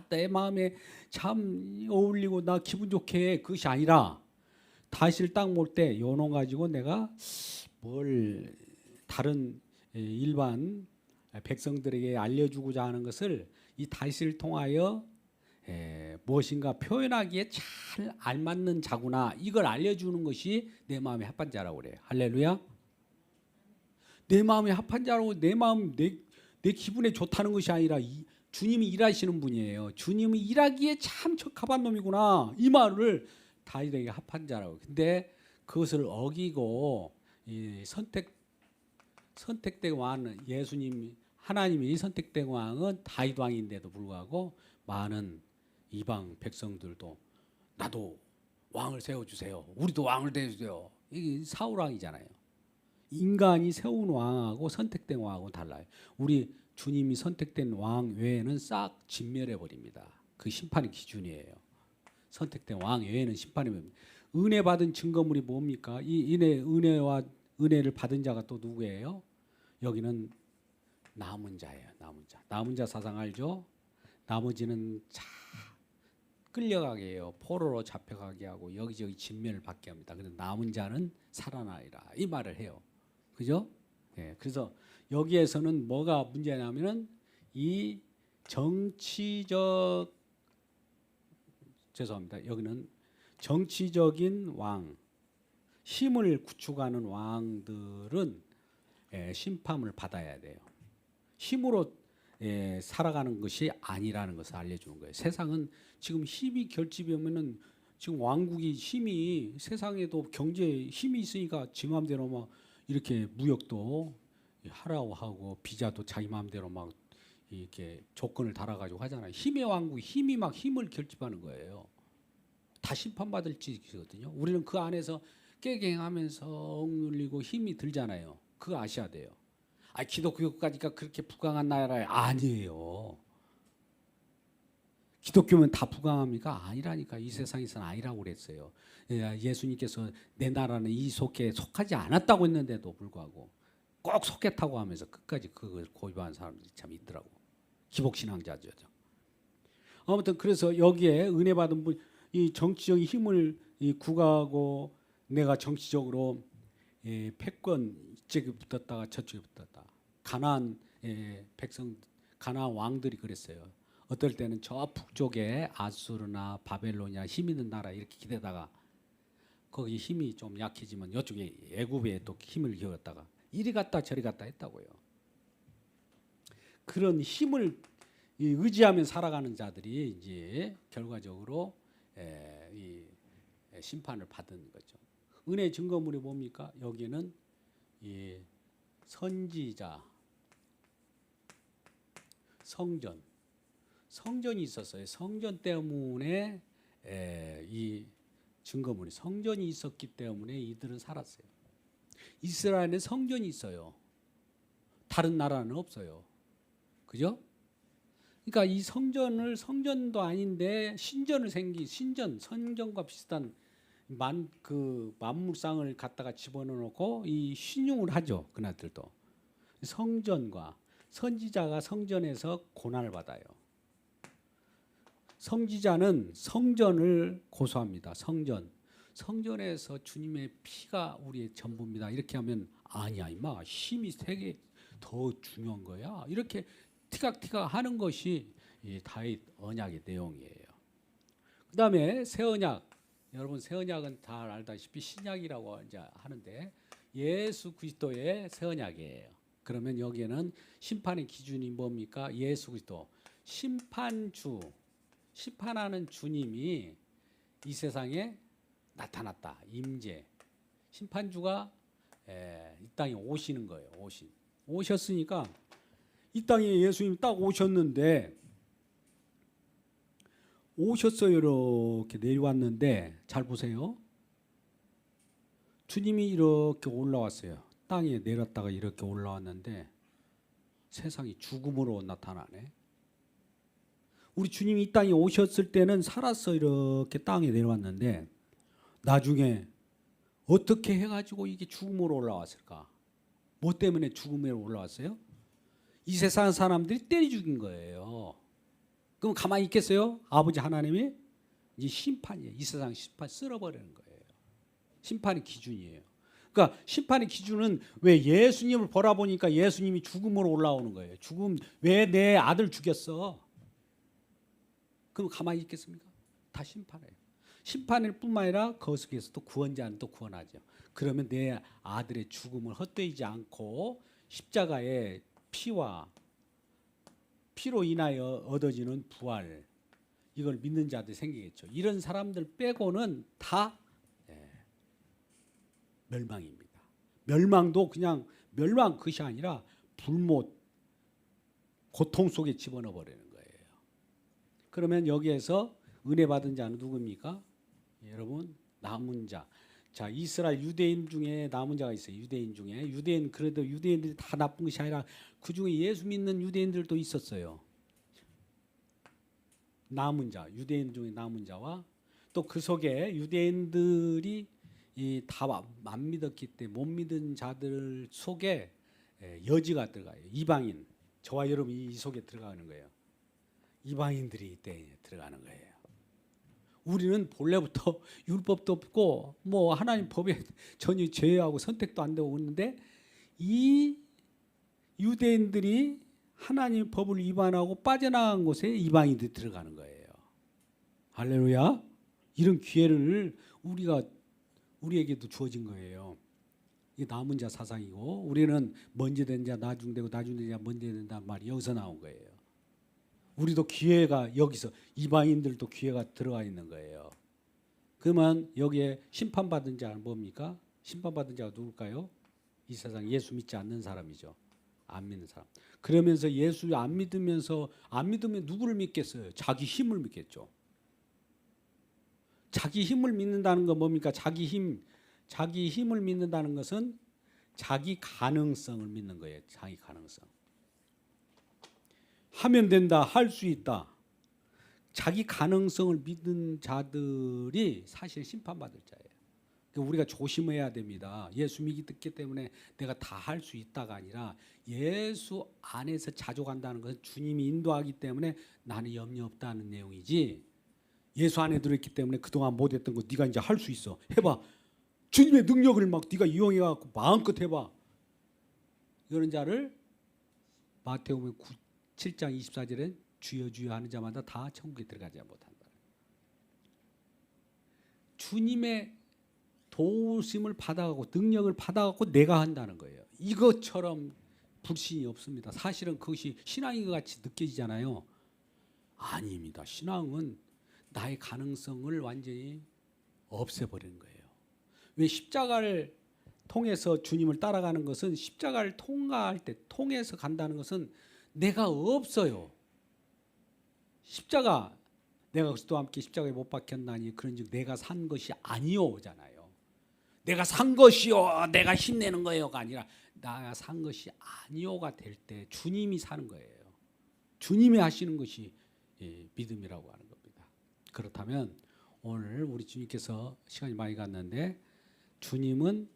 내 마음에 참 어울리고 나 기분 좋게 해. 그것이 아니라 다윗을 딱 볼 때 요놈 가지고 내가 뭘 다른 일반 백성들에게 알려주고자 하는 것을 이 다윗을 통하여 무엇인가 표현하기에 잘 알맞는 자구나 이걸 알려주는 것이 내 마음의 합한 자라고 그래요. 할렐루야. 내 마음의 합한 자라고 내 마음 내 기분에 좋다는 것이 아니라 주님이 일하시는 분이에요. 주님이 일하기에 참 적합한 놈이구나 이 말을 다윗에게 합한 자라고. 근데 그것을 어기고 이 선택된 왕은 예수님 하나님이 선택된 왕은 다윗 왕인데도 불구하고 많은 이방 백성들도 나도 왕을 세워주세요. 우리도 왕을 대주세요. 이게 사울 왕이잖아요. 인간이 세운 왕하고 선택된 왕하고 달라요. 우리 주님이 선택된 왕 외에는 싹 진멸해 버립니다. 그 심판의 기준이에요. 선택된 왕 외에는 심판이 뭡니까? 은혜 받은 증거물이 뭡니까? 이 은혜와 은혜를 받은 자가 또 누구예요? 여기는 남은 자예요. 남은 자. 남은 자 사상 알죠? 나머지는 자 끌려가게 해요. 포로로 잡혀가게 하고 여기저기 진멸을 받게 합니다. 그래서 남은 자는 살아나리라 이 말을 해요. 그죠? 예, 그래서 여기에서는 뭐가 문제냐면은 이 죄송합니다. 여기는 정치적인 왕, 힘을 구축하는 왕들은 심판을 받아야 돼요. 힘으로 살아가는 것이 아니라는 것을 알려주는 거예요. 세상은 지금 힘이 결집하면은 지금 왕국이 힘이 세상에도 경제에 힘이 있으니까 지 마음대로 막 이렇게 무역도 하라고 하고 비자도 자기 마음대로 막 이렇게 조건을 달아가지고 하잖아요. 힘의 왕국, 힘이 막 힘을 결집하는 거예요. 다 심판받을 짓이거든요. 우리는 그 안에서 깨갱하면서 억눌리고 힘이 들잖아요. 그거 아셔야 돼요. 기독교까지가 그렇게 부강한 나라에 아니에요. 기독교면 다 부강합니까? 아니라니까. 이 세상에서는 아니라고 그랬어요. 예수님께서 내 나라는 이 속에 속하지 않았다고 했는데도 불구하고 꼭 속했다고 하면서 끝까지 그걸 고집하는 사람들이 참 있더라고. 기복신앙자죠. 아무튼 그래서 여기에 은혜 받은 분, 이 정치적인 힘을 구가하고 내가 정치적으로 패권 이쪽에 붙었다가 저쪽에 붙었다. 가나안 백성, 가나안 왕들이 그랬어요. 어떨 때는 저 북쪽에 아수르나 바벨론이나 힘 있는 나라 이렇게 기대다가 거기 힘이 좀 약해지면 이쪽에 애굽에 또 힘을 기울였다가 이리 갔다 저리 갔다 했다고요. 그런 힘을 의지하면 살아가는 자들이 이제 결과적으로 이 심판을 받은 거죠. 은혜 증거물이 뭡니까? 여기는 이 선지자, 성전이 있었어요. 성전 때문에 이 증거물이 성전이 있었기 때문에 이들은 살았어요. 이스라엘에 성전이 있어요. 다른 나라는 없어요. 그죠? 그러니까 이 성전도 아닌데 선전과 비슷한 만물상을 갖다가 집어넣고 이 신용을 하죠. 그나들도 성전과 선지자가 성전에서 고난을 받아요. 선지자는 성전을 고소합니다. 성전에서 주님의 피가 우리의 전부입니다. 이렇게 하면 아니야 임마 힘이 세계 더 중요한 거야. 이렇게 티각티각 하는 것이 이 다윗 언약의 내용이에요. 그 다음에 새 언약. 여러분 새 언약은 다 알다시피 신약이라고 이제 하는데 예수 그리스도의 새 언약이에요. 그러면 여기에는 심판의 기준이 뭡니까? 예수 그리스도 심판하는 주님이 이 세상에 나타났다. 임재 심판주가 이 땅에 오시는 거예요. 오셨으니까 이 땅에 예수님 딱 오셨는데 오셨어요. 이렇게 내려왔는데 잘 보세요. 주님이 이렇게 올라왔어요. 땅에 내렸다가 이렇게 올라왔는데 세상이 죽음으로 나타나네. 우리 주님이 이 땅에 오셨을 때는 살았어. 이렇게 땅에 내려왔는데 나중에 어떻게 해가지고 이게 죽음으로 올라왔을까? 뭐 때문에 죽음으로 올라왔어요? 이 세상 사람들이 때려 죽인 거예요. 그럼 가만히 있겠어요? 아버지 하나님이 이제 심판이에요. 이 세상 심판 쓸어버리는 거예요. 심판의 기준이에요. 그러니까 심판의 기준은 왜 예수님을 바라보니까 예수님이 죽음으로 올라오는 거예요. 죽음 왜 내 아들 죽였어? 그럼 가만히 있겠습니까? 다 심판해요. 심판일 뿐만 아니라 거기서 또 구원자는 또 구원하죠. 그러면 내 아들의 죽음을 헛되이지 않고 십자가의 피로 인하여 얻어지는 부활, 이걸 믿는 자들이 생기겠죠. 이런 사람들 빼고는 다 멸망입니다. 멸망도 그냥 멸망 그것이 아니라 불못, 고통 속에 집어넣어 버리는 거예요. 그러면 여기에서 은혜 받은 자는 누굽니까? 여러분, 남은 자. 자, 이스라엘 유대인 중에 남은 자가 있어요. 유대인 중에. 그래도 유대인들이 다 나쁜 것이 아니라 그 중에 예수 믿는 유대인들도 있었어요. 남은 자, 유대인 중에 남은 자와 또 그 속에 유대인들이 다 안 믿었기 때문에 못 믿은 자들 속에 여지가 들어가요. 이방인. 저와 여러분 이 속에 들어가는 거예요. 이방인들이 이때 들어가는 거예요. 우리는 본래부터 율법도 없고 뭐 하나님 법에 전혀 제외하고 선택도 안 되고 있는데 이 유대인들이 하나님 법을 위반하고 빠져나간 곳에 이방인들이 들어가는 거예요. 할렐루야. 이런 기회를 우리에게도 주어진 거예요. 이게 남은 자 사상이고 우리는 먼저 된 자 나중되고 나중된 자 먼저 된다는 말이 여기서 나온 거예요. 우리도 기회가 여기서 이방인들도 기회가 들어가 있는 거예요. 그러면 여기에 심판받은 자는 뭡니까? 심판받은 자가 누굴까요? 이 세상 예수 믿지 않는 사람이죠. 안 믿는 사람. 그러면서 예수 안 믿으면 누구를 믿겠어요? 자기 힘을 믿겠죠. 자기 힘을 믿는다는 건 뭡니까? 자기 힘을 믿는다는 것은 자기 가능성을 믿는 거예요. 자기 가능성. 하면 된다, 할 수 있다. 자기 가능성을 믿는 자들이 사실 심판받을 자예요. 그러니까 우리가 조심해야 됩니다. 예수 믿기 때문에 내가 다 할 수 있다가 아니라 예수 안에서 자족한다는 것은 주님이 인도하기 때문에 나는 염려 없다는 내용이지, 예수 안에 들어있기 때문에 그동안 못했던 거 네가 이제 할 수 있어. 해봐. 주님의 능력을 막 네가 이용해갖고 마음껏 해봐. 이런 자를 마태복음 7장 24절에 주여 주여 하는 자마다 다 천국에 들어가지 못한다. 주님의 도우심을 받아가고 능력을 받아가고 내가 한다는 거예요. 이것처럼 불신이 없습니다. 사실은 그것이 신앙인 것 같이 느껴지잖아요. 아닙니다. 신앙은 나의 가능성을 완전히 없애버리는 거예요. 왜 십자가를 통해서 주님을 따라가는 것은, 십자가를 통과할 때 통해서 간다는 것은 내가 없어요. 십자가, 내가 그리스도와 함께 십자가에 못 박혔나니 그런즉 내가 산 것이 아니오잖아요. 내가 산 것이요, 내가 힘내는 거요가 아니라 내가 산 것이 아니오가 될 때 주님이 사는 거예요. 주님이 하시는 것이 믿음이라고 하는 겁니다. 그렇다면 오늘 우리 주님께서 시간이 많이 갔는데 주님은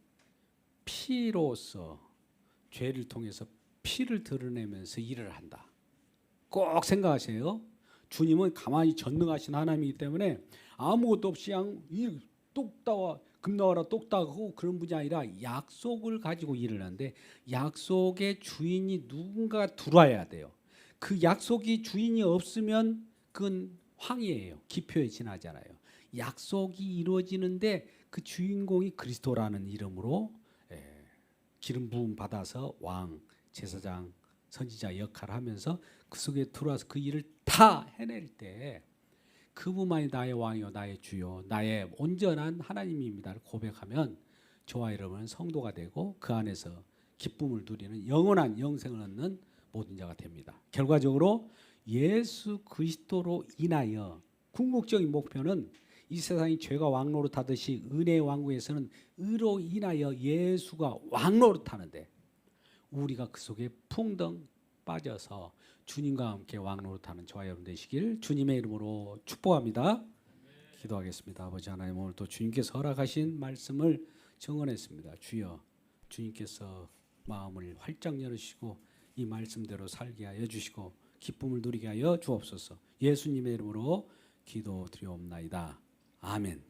피로서 죄를 통해서 피를 드러내면서 일을 한다. 꼭 생각하세요. 주님은 가만히 전능하신 하나님이기 때문에 아무것도 없이 그냥 똑따와 금나와라 똑딱하고 그런 분이 아니라 약속을 가지고 일을 하는데, 약속의 주인이 누군가가 들어와야 돼요. 그 약속이 주인이 없으면 그건 황이에요. 기표에 지나잖아요. 약속이 이루어지는데 그 주인공이 그리스도라는 이름으로 기름 부음 받아서 왕, 제사장, 선지자 역할을 하면서 그 속에 들어와서 그 일을 다 해낼 때 그분만이 나의 왕이요 나의 주요 나의 온전한 하나님입니다를 고백하면 저와 여러분은 성도가 되고 그 안에서 기쁨을 누리는 영원한 영생을 얻는 모든 자가 됩니다. 결과적으로 예수 그리스도로 인하여 궁극적인 목표는 이 세상이 죄가 왕노릇하듯이 은혜의 왕국에서는 의로 인하여 예수가 왕노릇하는데 우리가 그 속에 풍덩 빠져서 주님과 함께 왕노릇하는 저와 여러분 되시길 주님의 이름으로 축복합니다. 기도하겠습니다. 아버지 하나님, 오늘 또 주님께서 허락하신 말씀을 정언했습니다. 주여, 주님께서 마음을 활짝 열으시고 이 말씀대로 살게 하여 주시고 기쁨을 누리게 하여 주옵소서. 예수님의 이름으로 기도드리옵나이다. 아멘.